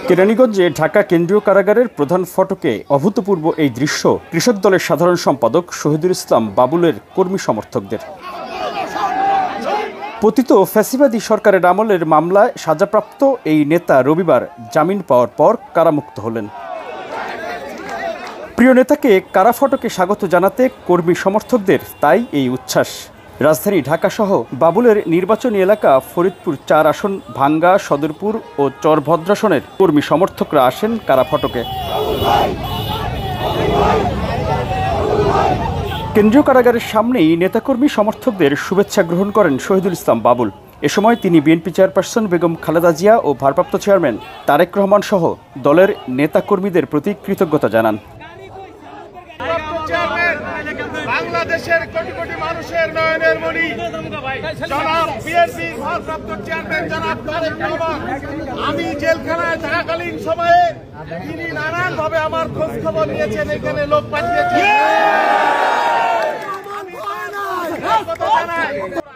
কেরানীগঞ্জে ঢাকা কেন্দ্রীয় কারাগারের প্রধান ফটকে অভূতপূর্ব এই দৃশ্য কৃষক দলের সাধারণ সম্পাদক শহীদুল ইসলাম বাবুলের কর্মী সমর্থকদের। পতিত ফ্যাসিবাদী সরকারের আমলের মামলায় সাজাপ্রাপ্ত এই নেতা রবিবার জামিন পাওয়ার পর কারামুক্ত হলেন। প্রিয় নেতাকে কারা ফটকে স্বাগত জানাতে কর্মী সমর্থকদের তাই এই উচ্ছ্বাস। রাজধানী ঢাকাসহ বাবুলের নির্বাচনী এলাকা ফরিদপুর ৪ আসন, ভাঙ্গা, সদরপুর ও চরভদ্রাসনের কর্মী সমর্থকরা আসেন কারা ফটকে। কেন্দ্রীয় কারাগারের সামনেই নেতাকর্মী সমর্থকদের শুভেচ্ছা গ্রহণ করেন শহীদুল ইসলাম বাবুল। এ সময় তিনি বিএনপি চেয়ারপারসন বেগম খালেদা জিয়া ও ভারপ্রাপ্ত চেয়ারম্যান তারেক রহমান সহ দলের নেতাকর্মীদের প্রতি কৃতজ্ঞতা জানান। বাংলাদেশের কোটি কোটি মানুষের নয়নের মণি জনাব বিএনপির ভারপ্রাপ্ত চেয়ারম্যান জনাব তারেক রহমান, আমি জেলখানায় থাকাকালীন সময়ে তিনি নানানভাবে আমার খোঁজ খবর নিয়েছেন, এখানে লোক পাঠিয়েছেন।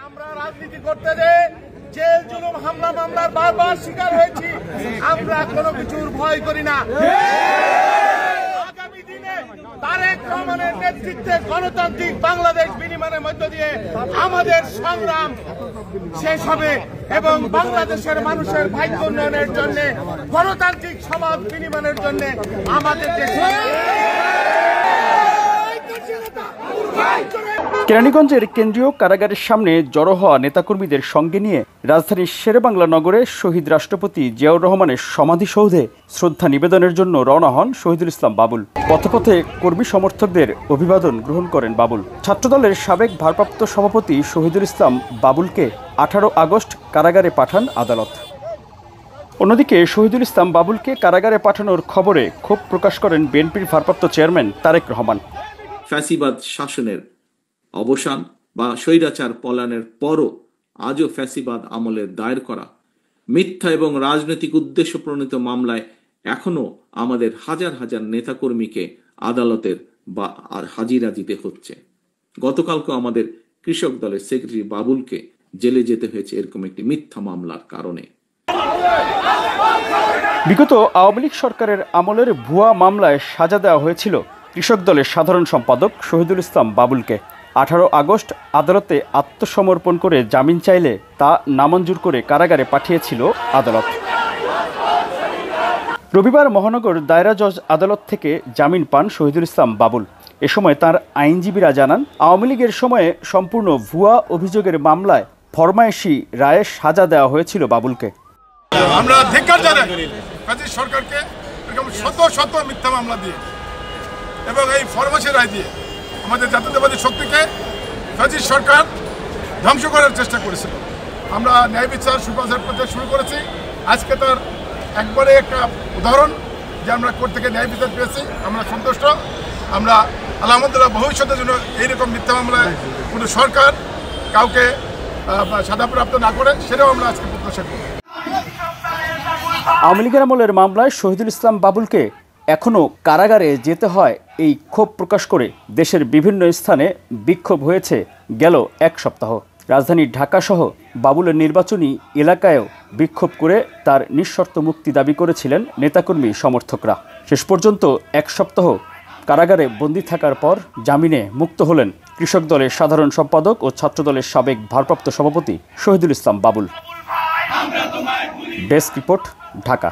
আমরা রাজনীতি করতে যে জেল জুলুম হামলা মামলার বারবার শিকার হয়েছি, আমরা কোনো কিছুর ভয় করি না। আগামী দিনে তারেক রহমানের নেতৃত্বে গণতান্ত্রিক বাংলাদেশ বিনিময়ের মধ্য দিয়ে আমাদের সংগ্রাম শেষ হবে এবং বাংলাদেশের মানুষের ভাগ্য উন্নয়নের জন্য, গণতান্ত্রিক সমাজ বিনিময়ের জন্য আমাদের দেশে। কেরানীগঞ্জের কেন্দ্রীয় কারাগারের সামনে জড়ো হওয়া নেতাকর্মীদের সঙ্গে নিয়ে রাজধানীর শেরেবাংলা নগরে শহীদ রাষ্ট্রপতি জিয়াউর রহমানের সমাধিসৌধে শ্রদ্ধা নিবেদনের জন্য রওনা হন শহীদুল ইসলাম বাবুল। পথে পথে কর্মী সমর্থকদের অভিবাদন গ্রহণ করেন বাবুল। ছাত্রদলের সাবেক ভারপ্রাপ্ত সভাপতি শহীদুল ইসলাম বাবুলকে 18 আগস্ট কারাগারে পাঠান আদালত। অন্যদিকে শহীদুল ইসলাম বাবুলকে কারাগারে পাঠানোর খবরে ক্ষোভ প্রকাশ করেন বিএনপির ভারপ্রাপ্ত চেয়ারম্যান তারেক রহমান। ফ্যাসিবাদ শাসনের অবসান বা স্বৈরাচার পলায়নের পরও আজও ফ্যাসিবাদ আমলের দায়ের করা মিথ্যা এবং রাজনৈতিক উদ্দেশ্য প্রণীত মামলায় এখনো আমাদের হাজার হাজার নেতাকর্মীকে আদালতের বা আর হাজিরা দিতে হচ্ছে। গতকালকে আমাদের কৃষক দলের সেক্রেটারি বাবুলকে জেলে যেতে হয়েছে এরকম একটি মিথ্যা মামলার কারণে। বিগত আওয়ামী লীগ সরকারের আমলের ভুয়া মামলায় সাজা দেওয়া হয়েছিল কৃষক দলের সাধারণ সম্পাদক শহীদুল ইসলাম বাবুলকে। 18 আগস্ট আদালতে আত্মসমর্পণ করে জামিন চাইলে তা নামঞ্জুর করে কারাগারে পাঠিয়েছিল আদালত। রবিবার মহানগর দায়রা জজ আদালত থেকে জামিন পান শহীদুল ইসলাম বাবুল। এ সময় তার আইনজীবীরা জানান, আওয়ামী লীগের সময়ে সম্পূর্ণ ভুয়া অভিযোগের মামলায় ফরমায়েশি রায়ে সাজা দেওয়া হয়েছিল বাবুলকে। আমরা ধিক্কার জানাই সরকারকে শত শত মিথ্যা মামলা দিয়ে এবং এই ফরমায়েশি রায় দিয়ে আমাদের জাতীয়তাবাদী শক্তিকে ফ্যাসিস্ট সরকার ধ্বংস করার চেষ্টা করেছিল। আমরা ন্যায় বিচার সুপারিশের পথে শুরু করেছি। আজকে তার একবারে একটা উদাহরণ যে আমরা কোর্ট থেকে ন্যায় বিচার পেয়েছি, আমরা সন্তুষ্ট। আমরা আলহামদুলিল্লাহ ভবিষ্যতের জন্য এইরকম মিথ্যা মামলায় কোনো সরকার কাউকে সাজাপ্রাপ্ত না করে সেটাও আমরা আজকে প্রত্যাশা করি। আওয়ামী লীগের আমলের মামলায় শহীদুল ইসলাম বাবুলকে এখনও কারাগারে যেতে হয়, এই ক্ষোভ প্রকাশ করে দেশের বিভিন্ন স্থানে বিক্ষোভ হয়েছে গেল এক সপ্তাহ। রাজধানী ঢাকাসহ বাবুলের নির্বাচনী এলাকায়ও বিক্ষোভ করে তার নিঃশর্ত মুক্তি দাবি করেছিলেন নেতাকর্মী সমর্থকরা। শেষ পর্যন্ত এক সপ্তাহ কারাগারে বন্দী থাকার পর জামিনে মুক্ত হলেন কৃষক দলের সাধারণ সম্পাদক ও ছাত্রদলের সাবেক ভারপ্রাপ্ত সভাপতি শহীদুল ইসলাম বাবুল। Desk report, Dhaka.